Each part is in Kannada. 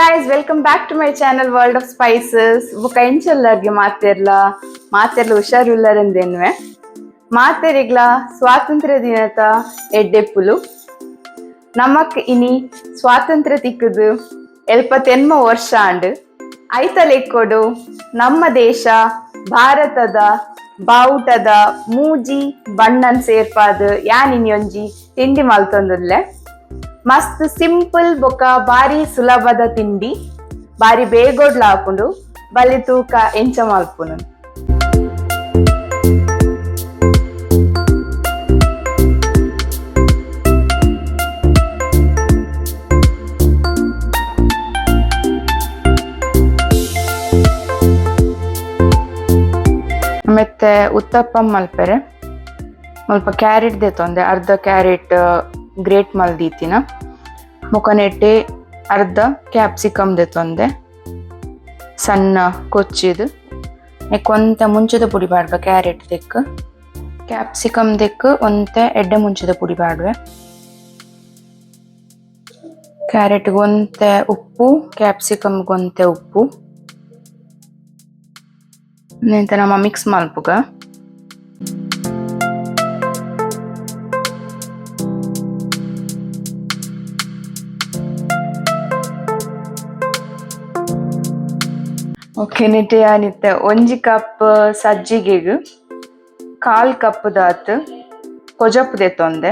guys, welcome back to my channel World of Spices. ಬೊಕ ಎಂಚೆಲ್ಲರ್ಗೆ ಮಾತೆರ್ಲ ಹುಷಾರುಲ್ಲರೆಂದೆನ್ವೆ ಮಾತೆರೆಗ್ಲ ಸ್ವಾತಂತ್ರ್ಯ ದಿನದ ಎಡ್ಡೆಪ್ಪುಲು ನಮಕ್ ಇನಿ ಸ್ವಾತಂತ್ರ್ಯ ತಿಕ್ಕುದು 79 ವರ್ಷ ಆಂಡ್ ಐತಲೆಕ್ಕೊಡು ನಮ್ಮ ದೇಶ ಭಾರತದ ಬಾವುಟದ ಮೂಜಿ ಬಣ್ಣನ್ ಸೇರ್ಪಾದ್ ಯಾನಿನಿ ಒಂಜಿ ತಿಂಡಿ ಮಲ್ತೊಂದುಲ್ಲೆ ಮಸ್ತ್ ಸಿಂಪಲ್ ಬೊಕ ಬಾರಿ ಸುಲಭದ ತಿಂಡಿ ಬಾರಿ ಬೇಗೊಡ್ಲ ಹಾಕೊಂಡು ಬಲಿ ತೂಕ ಎಂಚ ಮಲ್ಪುನು. ಮತ್ತೆ ಉತ್ತಪ್ಪಂ ಮಲ್ಪೆರೆ ಸ್ವಲ್ಪ ಕ್ಯಾರೆಟ್ ದೇತೊಂದೆ ಅರ್ಧ ಕ್ಯಾರೆಟ್ ಗ್ರೇಟ್ ಮಲ್ದೀತಿನ ಮುಖನೆಟ್ಟೆ ಅರ್ಧ ಕ್ಯಾಪ್ಸಿಕಮ್ ದೆತ್ತೊಂದೆ ಸಣ್ಣ ಕೊಚ್ಚಿದು ಕೊಂತ ಮುಂಚದ ಪುಡಿ ಪಾಡ್ಬೆ ಕ್ಯಾರೆಟ್ ದೆಕ್ ಕ್ಯಾಪ್ಸಿಕಮ್ ದೆಕ್ ಒಂತೆ ಎಡ್ಡೆ ಮುಂಚದ ಪುಡಿ ಪಾಡ್ವೆ ಕ್ಯಾರೆಟ್ ಗೊಂತೆ ಉಪ್ಪು ಕ್ಯಾಪ್ಸಿಕಮ್ ಗೊಂತೆ ಉಪ್ಪು ನೆಂತ ನಮ್ಮ ಮಿಕ್ಸ್ ಮಲ್ಪುಗ ಓಕೆ ನೆಟ್ಟೆ ಆನಿತ್ತೆ ಒಂಜಿ ಕಪ್ ಸಜ್ಜಿಗೆಗ್ 1/4 ಕಪ್ ದಾತ್ ಕೊಜಪ್ಪು ದೆತ್ತೊಂದೆ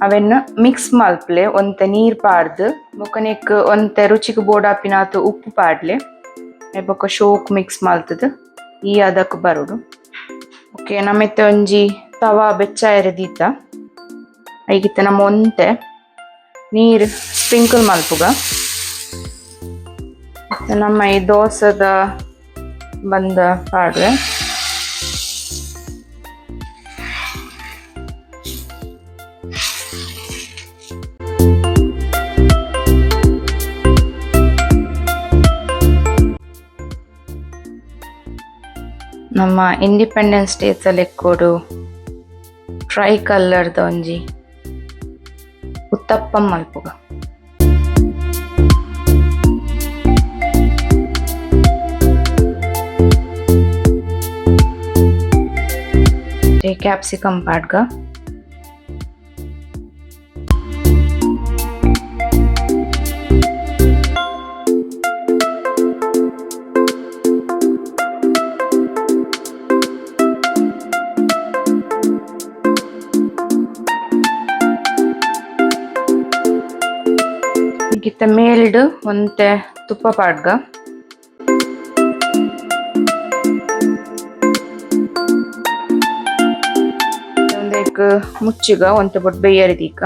ಅವೆನ್ ಮಿಕ್ಸ್ ಮಲ್ಪ್ಲೆ ಒಂತೆ ನೀರ್ ಪಾಡ್ದು ಬೊಕನೆಕ್ ಒಂತೆ ರುಚಿಗ್ ಬೋಡಾಪಿನಾತ್ ಉಪ್ಪು ಪಾಡ್ಲೆ ಬೊಕ ಶೋಕ್ ಮಿಕ್ಸ್ ಮಲ್ತದ್ ಈ ಅದಕ್ ಬರುಡು. ಓಕೆ ನಮೆತ್ತೆ ಒಂಜಿ ತವಾ ಬೆಚ್ಚಾಯರೆ ದೀತ ಐಗಿತ್ತ ನಮ್ಮ ಒಂತೆ ನೀರ್ ಸ್ಪ್ರಿಂಕಲ್ ಮಲ್ಪುಗ ನಮ್ಮ ಈ ದೋಸದ ಬಂದ ಪಾಡ್ರೆ ನಮ್ಮ ಇಂಡಿಪೆಂಡೆನ್ಸ್ ಡೇಸ್ ಅಲ್ಲಿ ಎಕ್ಕೋಡು ಟ್ರೈ ಕಲರ್ದ ಒಂಜಿ ಉತ್ತಪ್ಪಂ ಮಲ್ಪುಗ ಕ್ಯಾಪ್ಸಿಕಮ್ ಪಾಡ್ಗ ಈಗಿತ್ತ ಮೇಲ್ಡ್ ಒಂತೆ ತುಪ್ಪ ಪಾಡ್ಗ ಮುಚ್ಚಿಗ ಒಂತೆ ಬೊಟ್ ಬೇಯರಿದೀಕ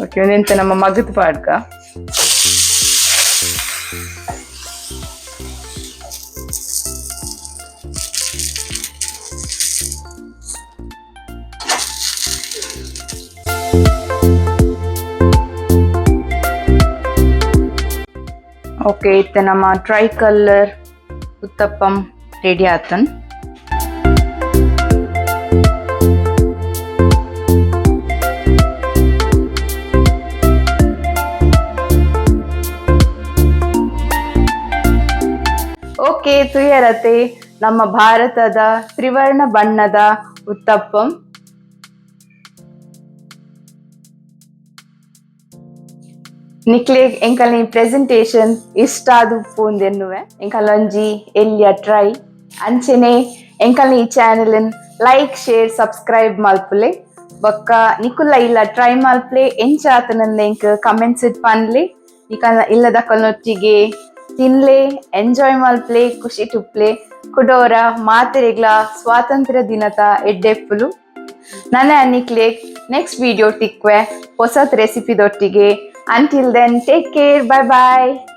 ಓಕೆ ಒಂದೆಂತ ನಮ್ಮ ಮಗದ್ ಪಾಡ್ಗ ಓಕೆ ಇತ್ತೆ ನಮ್ಮ ಟ್ರೈ ಕಲರ್ ಉತ್ತಪ್ಪಂ ರೆಡಿ ಆತನ್. ಓಕೆ ತುಯರತೆ ನಮ್ಮ ಭಾರತದ ತ್ರಿವರ್ಣ ಬಣ್ಣದ ಉತ್ತಪ್ಪಂ. ನಿಕ್ಲೆ ಎಂಕಲ್ನಿ ಪ್ರೆಸೆಂಟೇಶನ್ ಇಷ್ಟ ಆದು ಪೋಂದೆನ್ನುವೆ ಎಂಕಲೊಂಜಿ ಎಲ್ಲಿಯ ಟ್ರೈ ಅಂಚೆನೆ ಎಂಕಲ್ನಿ ಈ ಚಾನೆಲ್ ಲೈಕ್ ಶೇರ್ ಸಬ್ಸ್ಕ್ರೈಬ್ ಮಲ್ಪುಲೆ ಬೊಕ್ಕ ನಿಕುಲ್ಲ ಇಲ್ಲ ಟ್ರೈ ಮಲ್ಪಲೆ ಎಂಚ ಆತನಂದ ಎಂಕ್ ಕಮೆಂಟ್ಸ್ ಇಟ್ ಪನ್ಲೆ ನಿಕ ಇಲ್ಲದಕ್ಕನೊಟ್ಟಿಗೆ ತಿನ್ಲೆ ಎಂಜಾಯ್ ಮಲ್ಪಲೆ ಖುಷಿ ಟುಪ್ಲೆ ಕುಡೋರ ಮಾತೆರೆಗ್ಲ ಸ್ವಾತಂತ್ರ್ಯ ದಿನದ ಎಡ್ಡೆಪ್ಪುಲು ನನ್ನ ನಿಕ್ಲೆ ನೆಕ್ಸ್ಟ್ ವಿಡಿಯೋ ತಿಕ್ವೆ ಹೊಸತ್ ರೆಸಿಪಿದೊಟ್ಟಿಗೆ. Until then, take care. Bye bye.